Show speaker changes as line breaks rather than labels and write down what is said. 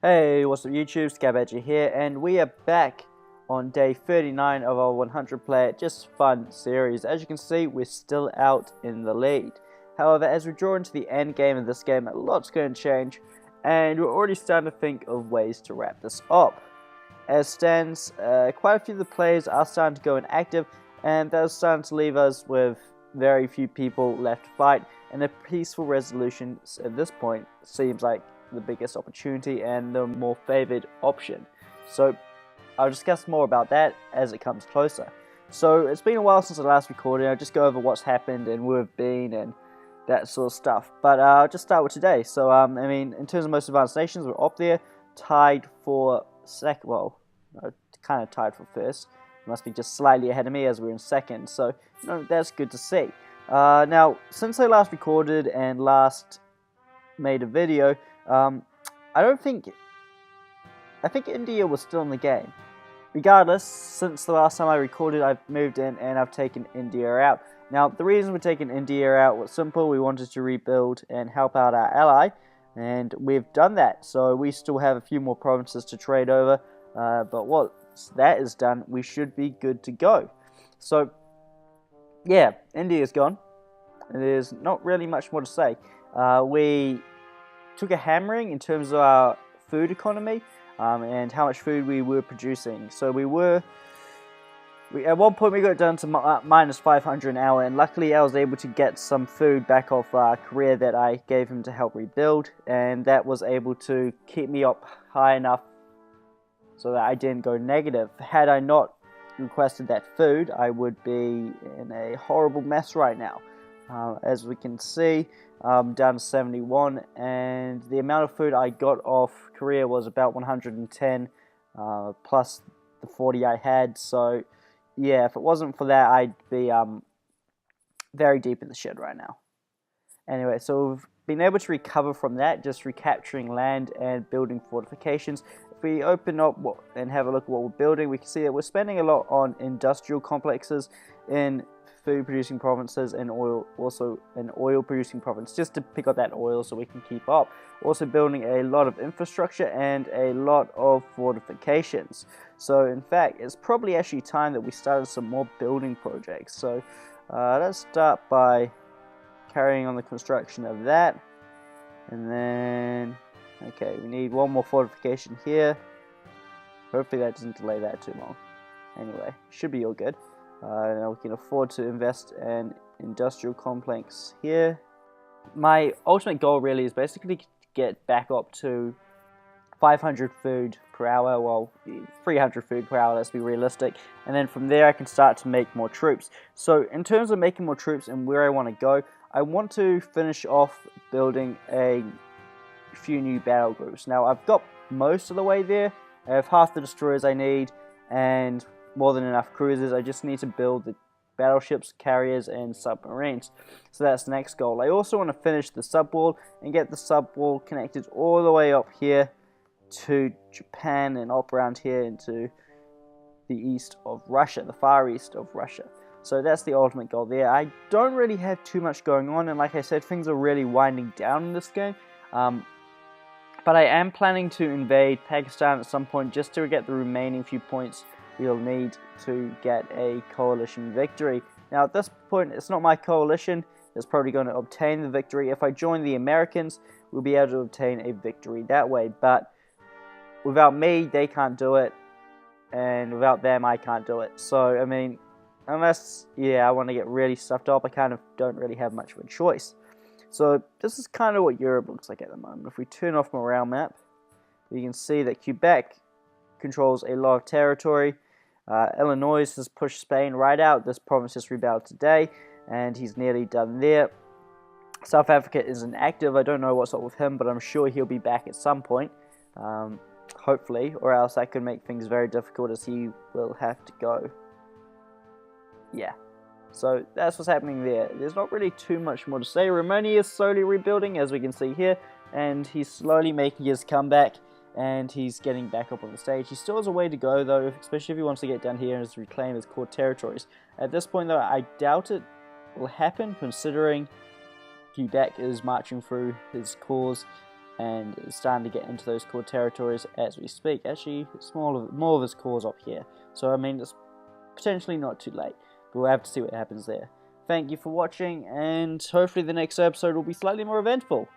Hey, what's up YouTube, Scabadger here, and we are back on day 39 of our 100 player Just Fun series. As you can see, we're still out in the lead. However, as we draw into the end game of this game, a lot's going to change, and we're already starting to think of ways to wrap this up. As stands, quite a few of the players are starting to go inactive, and that's starting to leave us with very few people left to fight, and a peaceful resolution at this point seems like the biggest opportunity and the more favored option. So I'll discuss more about that as it comes closer. So it's been a while since I last recorded. I'll just go over what's happened and where we've been and that sort of stuff. But I'll just start with today. So in terms of most advanced nations, we're up there, tied for second. Well, kind of tied for first. Must be just slightly ahead of me as we're in second. So that's good to see. Now, since I last recorded and last made a video, I think India was still in the game. Regardless, since the last time I recorded, I've moved in and I've taken India out. Now, the reason we're taking India out was simple. We wanted to rebuild and help out our ally, and we've done that. So we still have a few more provinces to trade over, but once that is done, we should be good to go. So, yeah, India's gone. There's not really much more to say. We took a hammering in terms of our food economy and how much food we were producing. So at one point we got down to minus 500 an hour, and luckily I was able to get some food back off Korea that I gave him to help rebuild, and that was able to keep me up high enough so that I didn't go negative. Had I not requested that food, I would be in a horrible mess right now. As we can see, down to 71, and the amount of food I got off Korea was about 110 plus the 40 I had. So yeah, if it wasn't for that, I'd be very deep in the shit right now. Anyway, so we've been able to recover from that, just recapturing land and building fortifications. If we open up and have a look at what we're building, we can see that we're spending a lot on industrial complexes in food-producing provinces and also an oil-producing province, just to pick up that oil so we can keep up. Also building a lot of infrastructure and a lot of fortifications. So in fact, it's probably actually time that we started some more building projects. So let's start by carrying on the construction of that. And then, okay, we need one more fortification here. Hopefully that doesn't delay that too long. Anyway, should be all good. Now we can afford to invest in industrial complex here. My ultimate goal really is basically to get back up to 500 food per hour, well, 300 food per hour, let's be realistic, and then from there I can start to make more troops. So in terms of making more troops and where I want to go, I want to finish off building a few new battle groups. Now I've got most of the way there. I have half the destroyers I need and more than enough cruisers. I just need to build the battleships, carriers, and submarines. So that's the next goal. I also want to finish the subwall and get the subwall connected all the way up here to Japan and up around here into the east of Russia, the far east of Russia. So that's the ultimate goal there. I don't really have too much going on, and like I said, things are really winding down in this game. But I am planning to invade Pakistan at some point just to get the remaining few points we'll need to get a coalition victory. Now at this point, it's not my coalition that's probably going to obtain the victory. If I join the Americans, we'll be able to obtain a victory that way. But without me, they can't do it. And without them, I can't do it. So, I mean, unless, yeah, I want to get really stuffed up, I kind of don't really have much of a choice. So this is kind of what Europe looks like at the moment. If we turn off morale map, you can see that Quebec controls a lot of territory. Illinois has pushed Spain right out. This province just rebelled today, and he's nearly done there. South Africa is inactive. I don't know what's up with him, but I'm sure he'll be back at some point, hopefully, or else that could make things very difficult as he will have to go. Yeah, so that's what's happening there. There's not really too much more to say. Romania is slowly rebuilding, as we can see here, and he's slowly making his comeback. And he's getting back up on the stage. He still has a way to go, though, especially if he wants to get down here and reclaim his core territories. At this point, though, I doubt it will happen, considering Quebec is marching through his cause and it's starting to get into those core territories as we speak. Actually, it's more of his cores up here, so I mean, it's potentially not too late, but we'll have to see what happens there. Thank you for watching, and hopefully the next episode will be slightly more eventful.